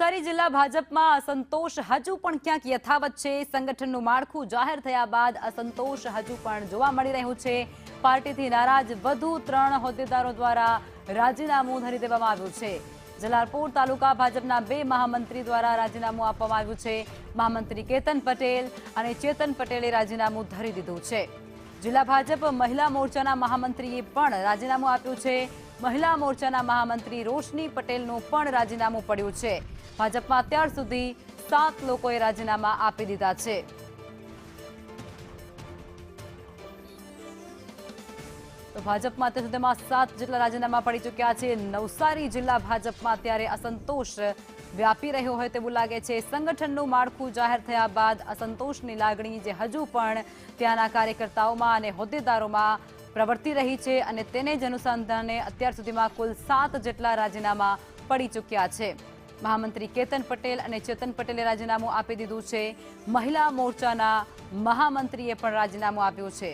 નવસારી જિલ્લા ભાજપમાં અસંતોષ હજુ પણ ક્યાંક યથાવત છે। સંગઠનનું માળખું જાહેર થયા બાદ અસંતોષ હજુ પણ જોવા મળી રહ્યું છે। પાર્ટીથી નારાજ વધુ 3 હોદ્દેદારો દ્વારા રાજીનામું ધરી દેવામાં આવ્યું છે। જલાલપોર તાલુકા ભાજપના 2 મહામંત્રી દ્વારા રાજીનામું આપવામાં આવ્યું છે। મહામંત્રી કેતન પટેલ અને ચેતન પટેલે રાજીનામું ધરી દીધું છે। જિલ્લા ભાજપ મહિલા મોરચાના મહામંત્રીએ પણ રાજીનામું આપ્યું છે। મહિલા મોરચાના મહામંત્રી રોશની પટેલનું પણ રાજીનામું પડ્યું છે। ભાજપમાં અત્યાર સુધી 7 લોકોએ રાજીનામા આપી દીધા છે। તો ભાજપમાં અત્યાર સુધીમાં 7 જેટલા રાજીનામા પડી ચૂક્યા છે। નવસારી જિલ્લા ભાજપમાં અત્યારે અસંતોષ વ્યાપી રહ્યો હોય તેવું લાગે છે। સંગઠનનું માળખું જાહેર થયા બાદ અસંતોષની લાગણી જે હજુ પણ ત્યાંના કાર્યકર્તાઓમાં અને હોદ્દેદારોમાં પ્રવર્તી રહી છે અને તેને જ અનુસંધાને અત્યાર સુધીમાં કુલ 7 જેટલા રાજીનામા પડી ચૂક્યા છે। મહામંત્રી કેતન પટેલ અને ચેતન પટેલે રાજીનામું આપી દીધું છે। મહિલા મોરચાના મહામંત્રીએ પણ રાજીનામું આપ્યું છે।